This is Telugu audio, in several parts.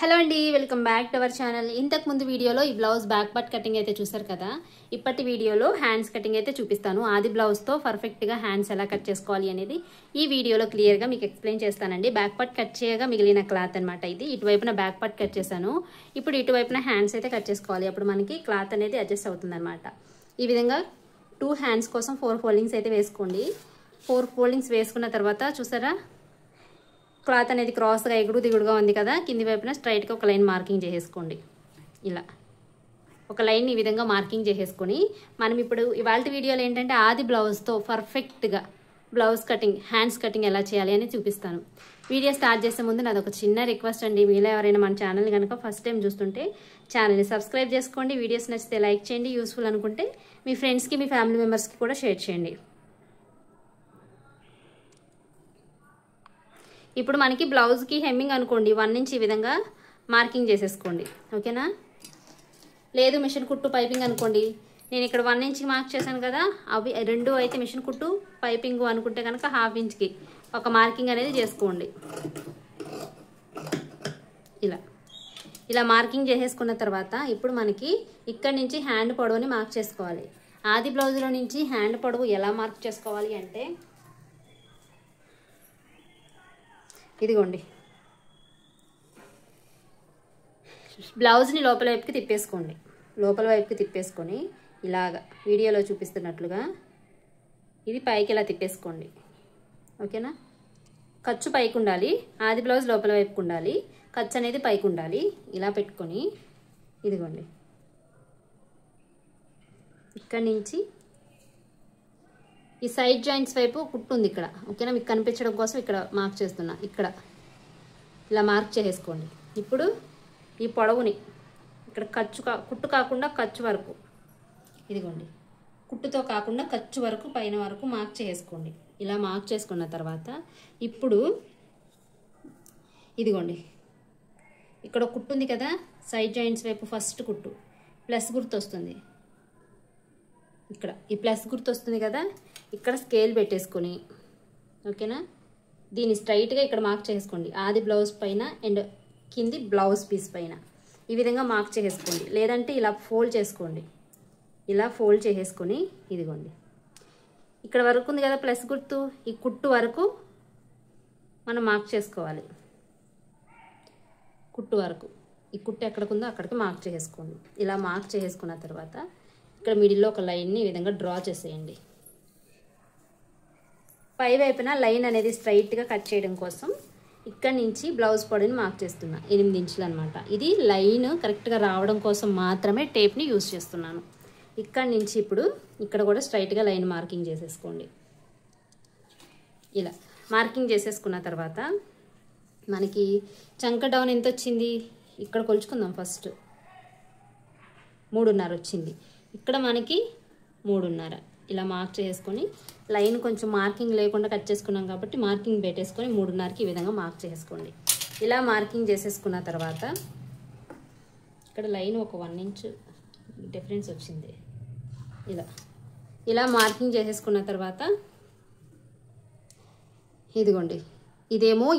హలో అండి, welcome back to our channel. ఇంతకు ముందు వీడియోలో ఈ బ్లౌజ్ బ్యాక్ పార్ట్ కటింగ్ అయితే చూసారు కదా. ఇప్పటి వీడియోలో హ్యాండ్స్ కటింగ్ అయితే చూపిస్తాను. ఆది బ్లౌజ్తో పర్ఫెక్ట్గా హ్యాండ్స్ ఎలా కట్ చేసుకోవాలి అనేది ఈ వీడియోలో క్లియర్గా మీకు ఎక్స్ప్లెయిన్ చేస్తానండి. బ్యాక్ పార్ట్ కట్ చేయగా మిగిలిన క్లాత్ అనమాట ఇది. ఇటువైపున బ్యాక్ పార్ట్ కట్ చేశాను. ఇప్పుడు ఇటువైపున హ్యాండ్స్ అయితే కట్ చేసుకోవాలి. అప్పుడు మనకి క్లాత్ అనేది అడ్జస్ట్ అవుతుంది అనమాట. ఈ విధంగా 2 హ్యాండ్స్ కోసం 4 ఫోల్డింగ్స్ అయితే వేసుకోండి. 4 ఫోల్డింగ్స్ వేసుకున్న తర్వాత చూసారా, క్లాత్ అనేది క్రాస్గా ఎగుడు దిగుడుగా ఉంది కదా. కింది వైపున స్ట్రైట్గా ఒక లైన్ మార్కింగ్ చేసేసుకోండి. ఇలా ఒక లైన్ ఈ విధంగా మార్కింగ్ చేసేసుకొని మనం ఇప్పుడు ఇవాళ వీడియోలో ఏంటంటే ఆది బ్లౌజ్తో పర్ఫెక్ట్గా బ్లౌజ్ కటింగ్, హ్యాండ్స్ కటింగ్ ఎలా చేయాలి అని చూపిస్తాను. వీడియో స్టార్ట్ చేసే ముందు నాది ఒక చిన్న రిక్వెస్ట్ అండి. మీలో ఎవరైనా మన ఛానల్ కనుక ఫస్ట్ టైం చూస్తుంటే ఛానల్ని సబ్స్క్రైబ్ చేసుకోండి. వీడియోస్ నచ్చితే లైక్ చేయండి. యూస్ఫుల్ అనుకుంటే మీ ఫ్రెండ్స్కి, మీ ఫ్యామిలీ మెంబర్స్కి కూడా షేర్ చేయండి. ఇప్పుడు మనకి బ్లౌజ్కి హెమ్మింగ్ అనుకోండి 1 ఇంచ్ ఈ విధంగా మార్కింగ్ చేసేసుకోండి. ఓకేనా? లేదు మిషన్ కుట్టు పైపింగ్ అనుకోండి, నేను ఇక్కడ 1 ఇంచ్కి మార్క్ చేశాను కదా. అవి రెండు అయితే మిషన్ కుట్టు పైపింగ్ అనుకుంటే కనుక 1/2 ఇంచ్కి ఒక మార్కింగ్ అనేది చేసుకోండి. ఇలా మార్కింగ్ చేసేసుకున్న తర్వాత ఇప్పుడు మనకి ఇక్కడ నుంచి హ్యాండ్ పొడవుని మార్క్ చేసుకోవాలి. ఆది బ్లౌజ్లో నుంచి హ్యాండ్ పొడవు ఎలా మార్క్ చేసుకోవాలి అంటే ఇదిగోండి, బ్లౌజ్ని లోపల వైపుకి తిప్పేసుకోండి. లోపల వైపుకి తిప్పేసుకొని ఇలాగా వీడియోలో చూపిస్తున్నట్లుగా ఇది పైకి ఇలా తిప్పేసుకోండి. ఓకేనా? ఖర్చు పైకి ఉండాలి, ఆది బ్లౌజ్ లోపల వైపుకి ఉండాలి, ఖర్చు అనేది పైకి ఉండాలి. ఇలా పెట్టుకొని ఇదిగోండి, ఇక్కడి నుంచి ఈ సైడ్ జాయింట్స్ వైపు కుట్టు ఉంది ఇక్కడ. ఓకేనా? మీకు కనిపించడం కోసం ఇక్కడ మార్క్ చేస్తున్నా. ఇక్కడ ఇలా మార్క్ చేసేసుకోండి. ఇప్పుడు ఈ పొడవుని ఇక్కడ కుట్టు కాకుండా ఖర్చు వరకు, ఇదిగోండి, కుట్టుతో కాకుండా ఖర్చు వరకు పైన వరకు మార్క్ చేసుకోండి. ఇలా మార్క్ చేసుకున్న తర్వాత ఇప్పుడు ఇదిగోండి, ఇక్కడ కుట్టు ఉంది కదా, సైడ్ జాయింట్స్ వైపు ఫస్ట్ కుట్టు ప్లస్ గుర్తు వస్తుంది. ఇక్కడ ఈ ప్లస్ గుర్తు వస్తుంది కదా, ఇక్కడ స్కేల్ పెట్టేసుకొని ఓకేనా, దీన్ని స్ట్రైట్గా ఇక్కడ మార్క్ చేసుకోండి. ఆది బ్లౌజ్ పైన అండ్ కింది బ్లౌజ్ పీస్ పైన ఈ విధంగా మార్క్ చేసుకోండి. లేదంటే ఇలా ఫోల్డ్ చేసుకోండి. ఇలా ఫోల్డ్ చేసేసుకొని ఇదిగోండి, ఇక్కడ వరకు ఉంది కదా ప్లస్ గుర్తు, ఈ కుట్టు వరకు మనం మార్క్ చేసుకోవాలి. కుట్టు వరకు, ఈ కుట్టు ఎక్కడికి ఉందో అక్కడికి మార్క్ చేసుకోండి. ఇలా మార్క్ చేసుకున్న తర్వాత ఇక్కడ మిడిల్లో ఒక లైన్ని ఈ విధంగా డ్రా చేసేయండి. పై వైపున లైన్ అనేది స్ట్రైట్గా కట్ చేయడం కోసం ఇక్కడ నుంచి బ్లౌజ్ పొడవుని మార్క్ చేస్తున్నా. 8 ఇంచులు అనమాట. ఇది లైన్ కరెక్ట్గా రావడం కోసం మాత్రమే టేప్ని యూజ్ చేస్తున్నాను. ఇక్కడ నుంచి ఇప్పుడు ఇక్కడ కూడా స్ట్రైట్గా లైన్ మార్కింగ్ చేసేసుకోండి. ఇలా మార్కింగ్ చేసేసుకున్న తర్వాత మనకి చంక డౌన్ ఎంత వచ్చింది ఇక్కడ కొలుచుకుందాం. ఫస్ట్ 3.5 వచ్చింది. ఇక్కడ మనకి 3.5 ఇలా మార్క్ చేసుకొని లైన్ కొంచెం మార్కింగ్ లేకుండా కట్ చేసుకున్నాం కాబట్టి మార్కింగ్ పెట్టేసుకొని 3.5కి ఈ విధంగా మార్క్ చేసుకోండి. ఇలా మార్కింగ్ చేసేసుకున్న తర్వాత ఇక్కడ లైన్ ఒక 1 ఇంచ్ డిఫరెన్స్ వచ్చింది. ఇలా మార్కింగ్ చేసేసుకున్న తర్వాత ఇదిగోండి, ఇదేమో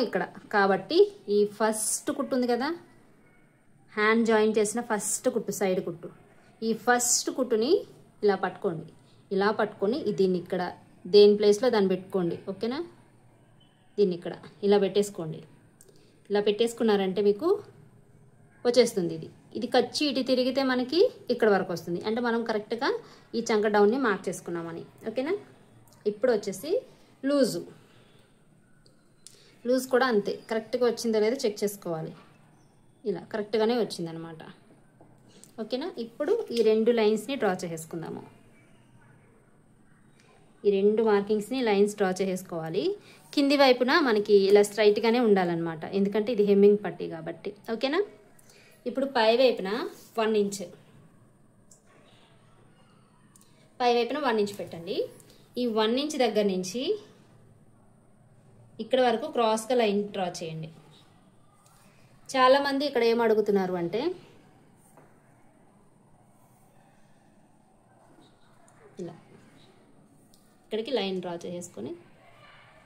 ఇక్కడ కాబట్టి ఈ ఫస్ట్ కుట్టు ఉంది కదా, హ్యాండ్ జాయిన్ చేసిన ఫస్ట్ కుట్టు, సైడ్ కుట్టు, ఈ ఫస్ట్ కుట్టుని ఇలా పట్టుకోండి. ఇలా పట్టుకొని దీన్ని ఇక్కడ దేని ప్లేస్లో దాన్ని పెట్టుకోండి. ఓకేనా? దీన్ని ఇక్కడ ఇలా పెట్టేసుకోండి. ఇలా పెట్టేసుకున్నారంటే మీకు వచ్చేస్తుంది. ఇది కచ్చి ఇటు తిరిగితే మనకి ఇక్కడ వరకు వస్తుంది. అంటే మనం కరెక్ట్గా ఈ చంక డౌన్ని మార్క్ చేసుకున్నామని. ఓకేనా? ఇప్పుడు వచ్చేసి లూజ్ కూడా అంతే, కరెక్ట్గా వచ్చిందో లేదో చెక్ చేసుకోవాలి. ఇలా కరెక్ట్గానే వచ్చిందనమాట. ఓకేనా? ఇప్పుడు ఈ 2 లైన్స్ని డ్రా చేసేసుకుందాము. ఈ 2 మార్కింగ్స్ని లైన్స్ డ్రా చేసేసుకోవాలి. కింది వైపున మనకి ఇలా స్ట్రైట్గానే ఉండాలన్నమాట, ఎందుకంటే ఇది హెమ్మింగ్ పట్టీ కాబట్టి. ఓకేనా? ఇప్పుడు పై వైపున 1 ఇంచ్, పై వైపున 1 ఇంచ్ పెట్టండి. ఈ 1 ఇంచ్ దగ్గర నుంచి ఇక్కడ వరకు క్రాస్గా లైన్ డ్రా చేయండి. చాలామంది ఇక్కడ ఏం అడుగుతున్నారు అంటే ఇలా ఇక్కడికి లైన్ డ్రా చేసుకొని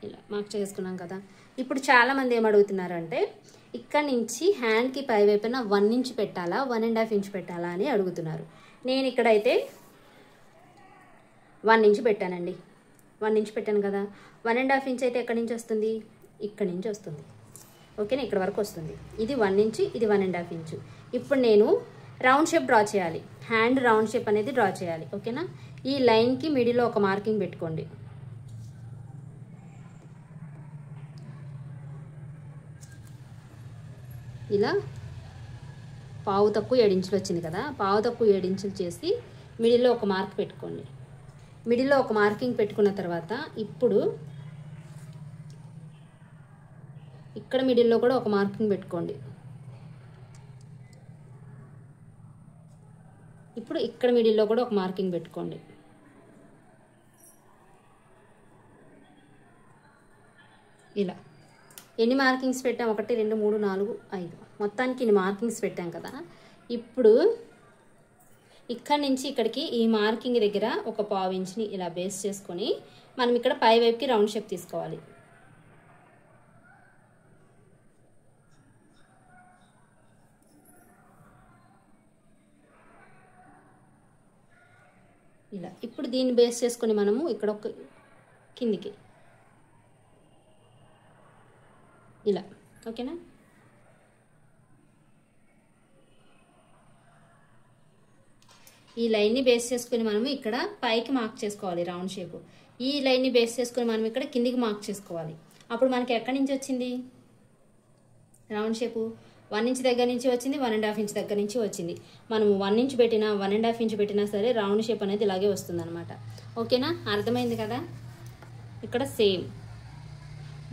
ఇలా మార్క్ చేసుకున్నాం కదా. ఇప్పుడు చాలామంది ఏమడుగుతున్నారంటే ఇక్కడ నుంచి హ్యాండ్కి పై వైపున 1 ఇంచ్ పెట్టాలా 1.5 ఇంచ్ పెట్టాలా అని అడుగుతున్నారు. నేను ఇక్కడైతే 1 ఇంచ్ పెట్టానండి. 1 ఇంచ్ పెట్టాను కదా. 1.5 ఇంచ్ అయితే ఎక్కడి నుంచి వస్తుంది? ఇక్కడ నుంచి వస్తుంది. ఓకేనా, ఇక్కడ వరకు వస్తుంది. ఇది 1 ఇంచ్, ఇది 1.5 ఇంచ్. ఇప్పుడు నేను రౌండ్ షేప్ డ్రా చేయాలి. హ్యాండ్ రౌండ్ షేప్ అనేది డ్రా చేయాలి. ఓకేనా, ఈ లైన్కి మిడిల్లో ఒక మార్కింగ్ పెట్టుకోండి. ఇలా పావు తక్కువ 7 ఇంచులు వచ్చింది కదా. పావు తక్కువ 7 ఇంచులు చేసి మిడిల్లో ఒక మార్క్ పెట్టుకోండి. మిడిల్లో ఒక మార్కింగ్ పెట్టుకున్న తర్వాత ఇప్పుడు ఇక్కడ మిడిల్లో కూడా ఒక మార్కింగ్ పెట్టుకోండి. ఇప్పుడు ఇక్కడ మిడిల్లో కూడా ఒక మార్కింగ్ పెట్టుకోండి. ఇలా ఎన్ని మార్కింగ్స్ పెట్టాం? 1 2 3 4 5, మొత్తానికి ఇన్ని మార్కింగ్స్ పెట్టాం కదా. ఇప్పుడు ఇక్కడ నుంచి ఇక్కడికి ఈ మార్కింగ్ దగ్గర ఒక పావు ఇంచ్ని ఇలా బేస్ చేసుకొని మనం ఇక్కడ పై వైపుకి రౌండ్ షేప్ తీసుకోవాలి. ఇలా ఇప్పుడు దీన్ని బేస్ చేసుకొని మనము ఇక్కడ ఒక కిందికి ఇలా. ఓకేనా, ఈ లైన్ని బేస్ చేసుకుని మనము ఇక్కడ పైకి మార్క్ చేసుకోవాలి రౌండ్ షేప్. ఈ లైన్ని బేస్ చేసుకుని మనం ఇక్కడ కిందికి మార్క్ చేసుకోవాలి. అప్పుడు మనకి ఎక్కడి నుంచి వచ్చింది రౌండ్ షేపు? 1 ఇంచ్ దగ్గర నుంచి వచ్చింది, 1.5 ఇంచ్ దగ్గర నుంచి వచ్చింది. మనం 1 ఇంచ్ పెట్టినా 1.5 ఇంచ్ పెట్టినా సరే రౌండ్ షేప్ అనేది ఇలాగే వస్తుంది అనమాట. ఓకేనా, అర్థమైంది కదా. ఇక్కడ సేమ్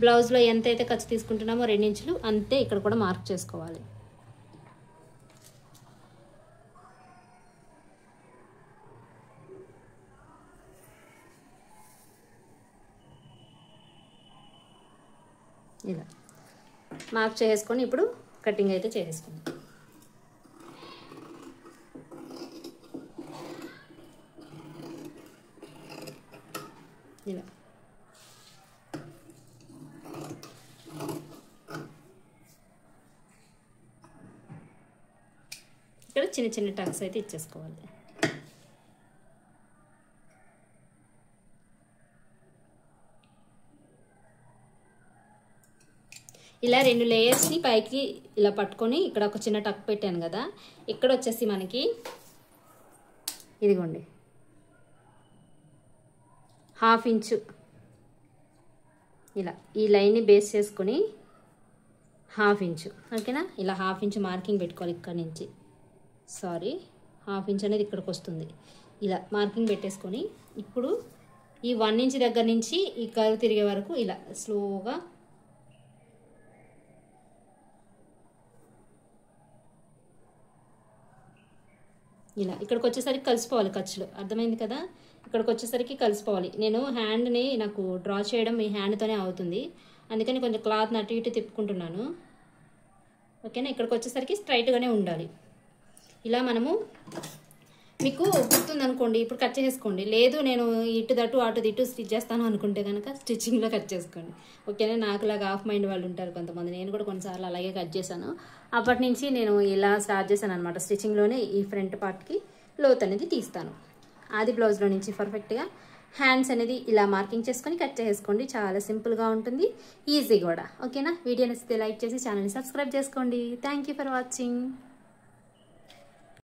బ్లౌజ్లో ఎంతైతే ఖర్చు తీసుకుంటున్నామో 2 ఇంచులు అంతే ఇక్కడ కూడా మార్క్ చేసుకోవాలి. ఇలా మార్క్ చేసుకొని ఇప్పుడు కటింగ్ అయితే చేసుకుందాం. ఇలా ఇక్కడ చిన్న చిన్న టక్స్ అయితే ఇచ్చేసుకోవాలి. ఇలా 2 లేయర్స్ని పైకి ఇలా పట్టుకొని ఇక్కడ ఒక చిన్న టక్ పెట్టాను కదా. ఇక్కడ వచ్చేసి మనకి ఇదిగోండి 1/2 ఇంచు ఇలా ఈ లైన్ని బేస్ చేసుకొని 1/2 ఇంచు. ఓకేనా, ఇలా 1/2 ఇంచు మార్కింగ్ పెట్టుకోవాలి. ఇక్కడ నుంచి 1/2 ఇంచ్ అనేది ఇక్కడికి వస్తుంది. ఇలా మార్కింగ్ పెట్టేసుకొని ఇప్పుడు ఈ 1 ఇంచ్ దగ్గర నుంచి ఈ కర్వ్ తిరిగే వరకు ఇలా స్లోగా ఇలా ఇక్కడికి వచ్చేసరికి కలిసిపోవాలి ఖర్చులు. అర్థమైంది కదా, ఇక్కడికి వచ్చేసరికి కలిసిపోవాలి. నేను హ్యాండ్ని నాకు డ్రా చేయడం ఈ హ్యాండ్తోనే అవుతుంది, అందుకని కొంచెం క్లాత్ని అటు ఇటు తిప్పుకుంటున్నాను. ఓకేనా, ఇక్కడికి వచ్చేసరికి స్ట్రైట్గానే ఉండాలి. ఇలా మనము మీకు గుర్తుందనుకోండి ఇప్పుడు కట్ చేసుకోండి. లేదు నేను ఇటు దటు అటు ఇటు స్టిచ్ చేస్తాను అనుకుంటే కనుక స్టిచ్చింగ్లో కట్ చేసుకోండి. ఓకేనా, నాకులాగా హాఫ్ మైండ్ వాళ్ళు ఉంటారు కొంతమంది. నేను కూడా కొన్నిసార్లు అలాగే కట్ చేశాను. అప్పటి నుంచి నేను ఇలా స్టార్ట్ చేశాను అనమాట. స్టిచ్చింగ్లోనే ఈ ఫ్రంట్ పార్ట్కి లోత్ అనేది తీస్తాను. ఆది బ్లౌజ్లో నుంచి పర్ఫెక్ట్గా హ్యాండ్స్ అనేది ఇలా మార్కింగ్ చేసుకొని కట్ చేసుకోండి. చాలా సింపుల్గా ఉంటుంది, ఈజీ కూడా. ఓకేనా, వీడియో నచ్చితే లైక్ చేసి ఛానల్ని సబ్స్క్రైబ్ చేసుకోండి. Thank you for watching.